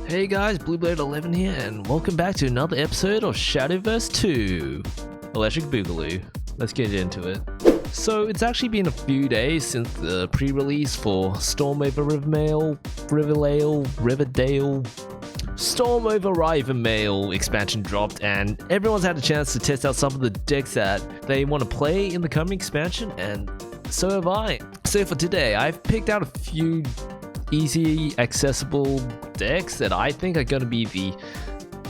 Hey guys, Bluebird11 here, and welcome back to another episode of Shadowverse 2 Electric Boogaloo. Let's get into it. So, it's actually been a few days since the pre-release for Storm over Riverdale, Storm over Rivermail expansion dropped, and everyone's had a chance to test out some of the decks that they want to play in the coming expansion, and so have I. So for today, I've picked out a few easy, accessible decks that I think are going to be the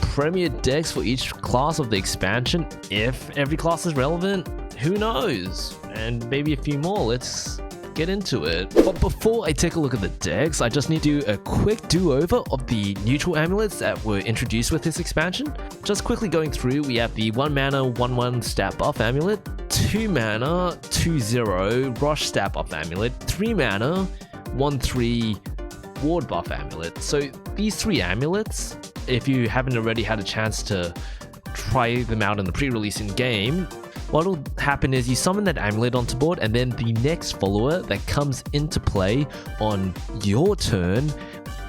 premier decks for each class of the expansion. If every class is relevant, who knows? And maybe a few more. Let's get into it. But before I take a look at the decks, I just need to do a quick do-over of the neutral amulets that were introduced with this expansion. Just quickly going through, we have the 1 mana 1/1 stat buff amulet, 2 mana 2/0 rush stat buff amulet, 3 mana 1/3 ward buff amulet. So these 3 amulets, if you haven't already had a chance to try them out in the pre-release in game, what will happen is you summon that amulet onto board, and then the next follower that comes into play on your turn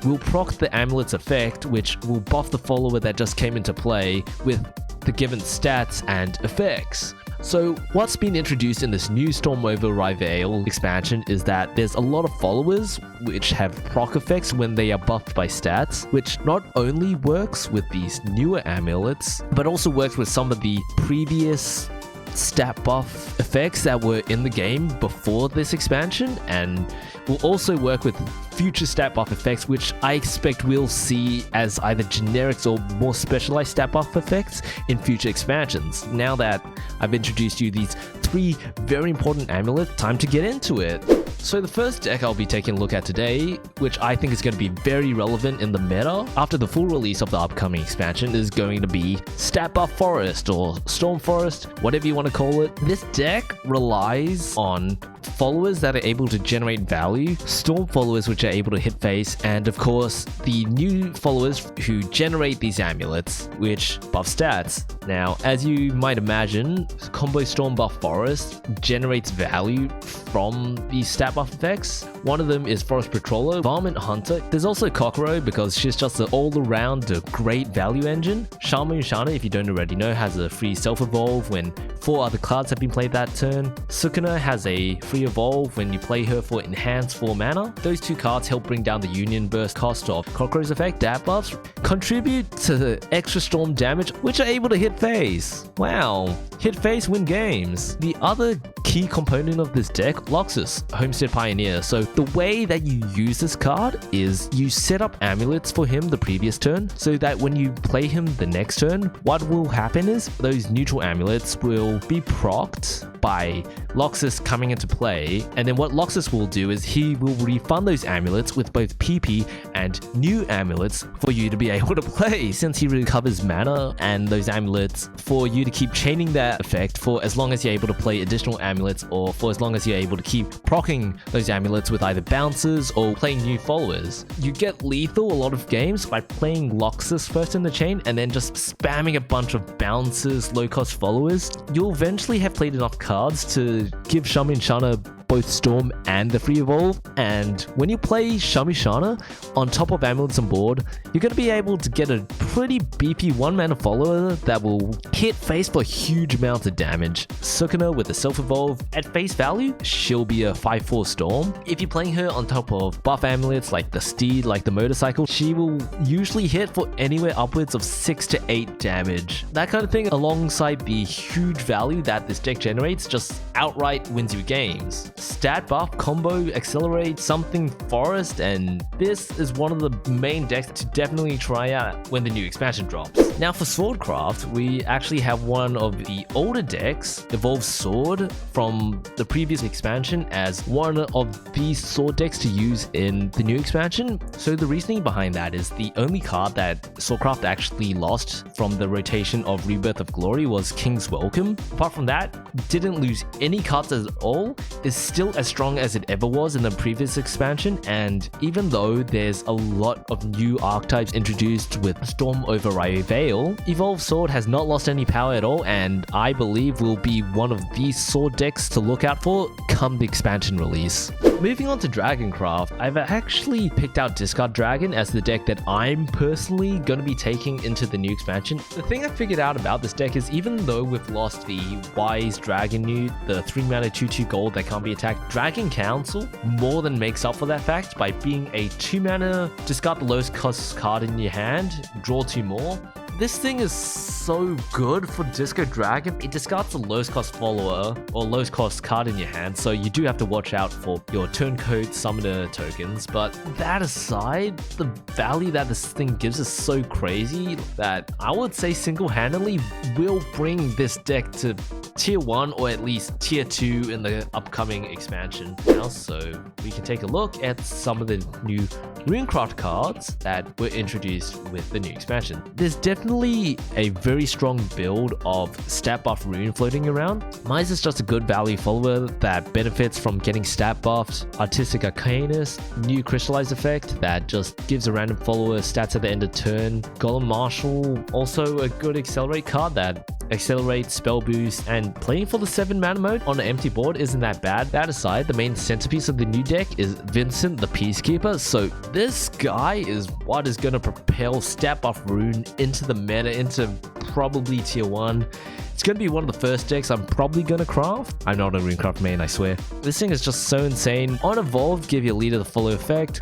will proc the amulet's effect, which will buff the follower that just came into play with the given stats and effects. So what's been introduced in this new Storm over Rivervale expansion is that there's a lot of followers which have proc effects when they are buffed by stats, which not only works with these newer amulets, but also works with some of the previous stat buff effects that were in the game before this expansion, and will also work with future stat buff effects, which I expect we'll see as either generics or more specialized stat buff effects in future expansions. Now that I've introduced you these 3 very important amulets, time to get into it. So the first deck I'll be taking a look at today, which I think is going to be very relevant in the meta after the full release of the upcoming expansion, is going to be Stat Buff Forest or Storm Forest, whatever you want to call it. This deck relies on followers that are able to generate value, storm followers which are able to hit face, and of course the new followers who generate these amulets which buff stats. Now, as you might imagine, combo Storm Buff Forest generates value from these stat buff effects. One of them is Forest Patroller, Varmint Hunter. There's also Kokoro because she's just an all-around great value engine. Shaman Shana, if you don't already know, has a free self-evolve when 4 other cards have been played that turn. Sukuna has a free evolve when you play her for enhanced 4 mana. Those 2 cards help bring down the Union Burst cost of Kokoro's effect. Stat buffs contribute to the extra storm damage, which are able to hit face. Wow, hit face, win games. The other key component of this deck, Loxus, Homestead Pioneer. So the way that you use this card is you set up amulets for him the previous turn, so that when you play him the next turn, what will happen is those neutral amulets will be procced by Loxus coming into play, and then what Loxus will do is he will refund those amulets with both PP and new amulets for you to be able to play, since he recovers mana and those amulets for you to keep chaining that effect for as long as you're able to play additional amulets, or for as long as you're able to keep proccing those amulets with either bounces or playing new followers. You get lethal a lot of games by playing Loxus first in the chain and then just spamming a bunch of bounces, low cost followers. You'll eventually have played enough cards to give Shaman Shana both Storm and the free evolve, and when you play Shami Shana on top of amulets on board, you're going to be able to get a pretty beefy 1 mana follower that will hit face for huge amounts of damage. Sukuna with the self evolve, at face value, she'll be a 5/4 Storm. If you're playing her on top of buff amulets like the steed, like the motorcycle, she will usually hit for anywhere upwards of 6 to 8 damage. That kind of thing, alongside the huge value that this deck generates, just outright wins you games. Stat buff combo accelerate something forest, and this is one of the main decks to definitely try out when the new expansion drops. Now for Swordcraft, we actually have one of the older decks, Evolved Sword, from the previous expansion as one of these sword decks to use in the new expansion. So the reasoning behind that is the only card that Swordcraft actually lost from the rotation of Rebirth of Glory was King's Welcome. Apart from that, didn't lose any cards at all, is still as strong as it ever was in the previous expansion, and even though there's a lot of new archetypes introduced with Storm over Rivervale, Evolved Sword has not lost any power at all, and I believe will be one of these sword decks to look out for come the expansion release. Moving on to Dragoncraft, I've actually picked out Discard Dragon as the deck that I'm personally going to be taking into the new expansion. The thing I figured out about this deck is even though we've lost the Wise Dragon Newt, the 3-mana 2/2 gold that can't be attacked, Dragon Council more than makes up for that fact by being a 2-mana discard the lowest cost card in your hand, draw 2 more. This thing is so good for Disco Dragon. It discards the lowest cost follower or lowest cost card in your hand, so you do have to watch out for your turncoat summoner tokens. But that aside, the value that this thing gives is so crazy that I would say single-handedly will bring this deck to tier 1 or at least tier 2 in the upcoming expansion. Now, so we can take a look at some of the new Runecraft cards that were introduced with the new expansion. There's definitely a very strong build of stat buff rune floating around. Mize is just a good value follower that benefits from getting stat buffed. Artistic Arcanist, new Crystallize effect that just gives a random follower stats at the end of turn. Golem Marshal, also a good accelerate card that accelerates, spell boost, and playing for the 7-mana mode on an empty board isn't that bad. That aside, the main centerpiece of the new deck is Vincent the Peacekeeper, so this guy is what is going to propel stat buff rune into the meta, into probably tier 1. It's going to be one of the first decks I'm probably going to craft. I'm not a Runecraft main, I swear. This thing is just so insane. On Evolve, give your leader the follow effect.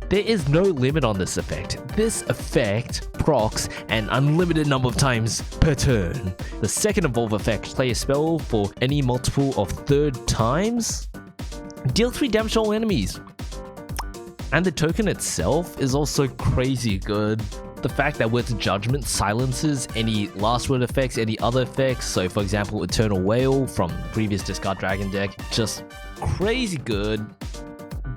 There is no limit on this effect. This effect procs an unlimited number of times per turn. The second Evolve effect, play a spell for any multiple of 3rd times. Deal 3 damage to all enemies. And the token itself is also crazy good. The fact that with Judgment silences any last word effects, any other effects, so for example Eternal Whale from the previous Discard Dragon deck, just crazy good.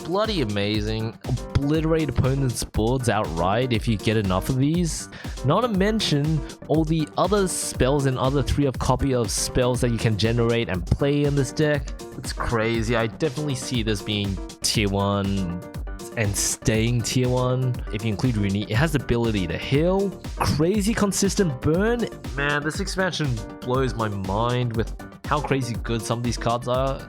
Bloody amazing. Obliterate opponents' boards outright if you get enough of these. Not to mention all the other spells and other 3-of copy of spells that you can generate and play in this deck. It's crazy. I definitely see this being tier 1 and staying tier 1. If you include Rooney, it has the ability to heal. Crazy consistent burn. Man, this expansion blows my mind with how crazy good some of these cards are.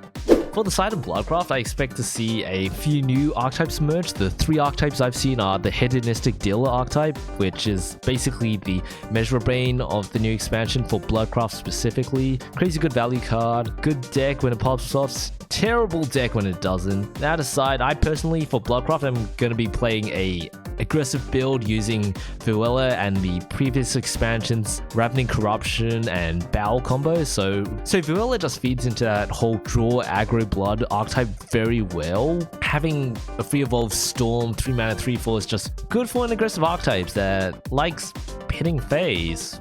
For the side of Bloodcraft, I expect to see a few new archetypes emerge. The 3 archetypes I've seen are the Hedonistic Dealer archetype, which is basically the Measure Brain of the new expansion for Bloodcraft specifically. Crazy good value card, good deck when it pops off, terrible deck when it doesn't. That aside, I personally, for Bloodcraft, I'm going to be playing a aggressive build using Vuela and the previous expansions Ravening Corruption and Bow combo. So Vuela just feeds into that whole draw aggro blood archetype very well. Having a free evolve Storm 3-mana 3/4 is just good for an aggressive archetype that likes hitting phase.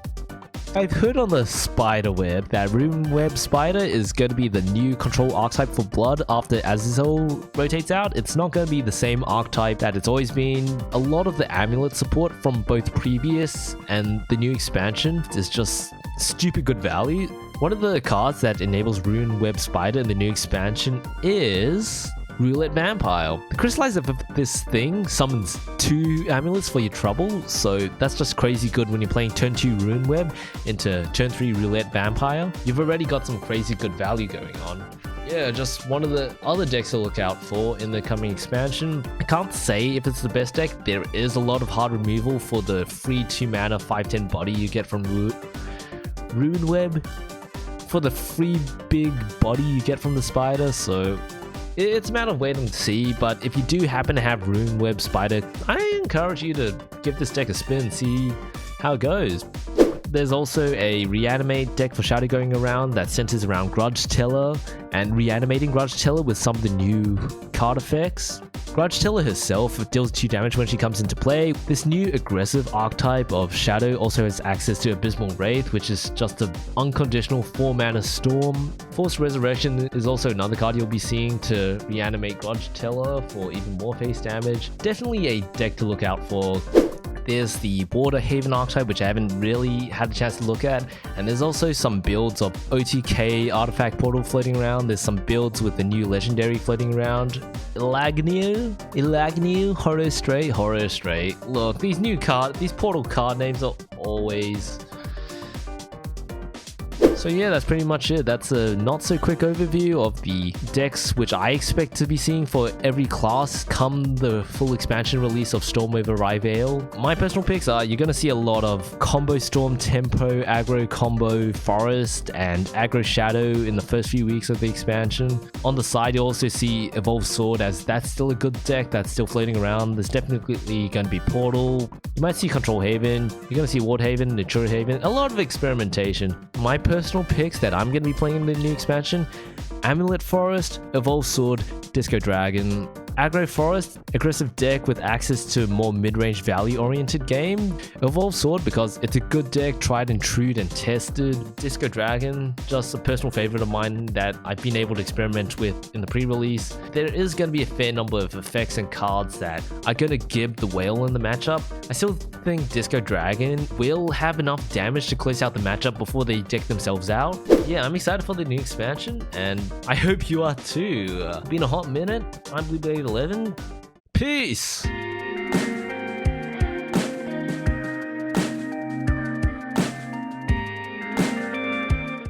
I've heard on the spider web that Runeweb Spider is going to be the new control archetype for Blood after Azazel rotates out. It's not going to be the same archetype that it's always been. A lot of the amulet support from both previous and the new expansion is just stupid good value. One of the cards that enables Runeweb Spider in the new expansion is Roulette Vampire. The crystallizer of this thing summons 2 amulets for your trouble, so that's just crazy good when you're playing turn 2 Runeweb into turn 3 Roulette Vampire. You've already got some crazy good value going on. Yeah, just one of the other decks to look out for in the coming expansion. I can't say if it's the best deck. There is a lot of hard removal for the free 2-mana 5/10 body you get from Runeweb, for the free big body you get from the spider, so it's a matter of waiting to see. But if you do happen to have Runeweb Spider, I encourage you to give this deck a spin, see how it goes. There's also a Reanimate deck for Shadow going around that centers around Grudge Teller and reanimating Grudge Teller with some of the new card effects. Grudge Teller herself deals 2 damage when she comes into play. This new aggressive archetype of Shadow also has access to Abysmal Wraith, which is just an unconditional 4-mana storm. Forced Resurrection is also another card you'll be seeing to reanimate Grudge Teller for even more face damage. Definitely a deck to look out for. There's the Border Haven archetype, which I haven't really had a chance to look at. And there's also some builds of OTK Artifact Portal floating around. There's some builds with the new Legendary floating around. Elagnew, Horror Strait. Look, these Portal card names are always So yeah, that's pretty much it. That's a not so quick overview of the decks which I expect to be seeing for every class come the full expansion release of Storm over Rivale. My personal picks are you're going to see a lot of combo Storm Tempo, aggro combo Forest, and aggro Shadow in the first few weeks of the expansion. On the side, you also see Evolved Sword, as that's still a good deck that's still floating around. There's definitely going to be Portal. You might see Control Haven. You're going to see Ward Haven, Natura Haven. A lot of experimentation. My personal picks that I'm going to be playing in the new expansion: Amulet Forest, Evolved Sword, Disco Dragon. Aggro Forest, aggressive deck with access to a more mid-range value-oriented game. Evolved Sword because it's a good deck, tried and true and tested. Disco Dragon, just a personal favorite of mine that I've been able to experiment with in the pre-release. There is going to be a fair number of effects and cards that are going to give the whale in the matchup. I still think Disco Dragon will have enough damage to close out the matchup before they deck themselves out. Yeah, I'm excited for the new expansion, and I hope you are too. Been a hot minute. I'm Blue Blade 11. Peace!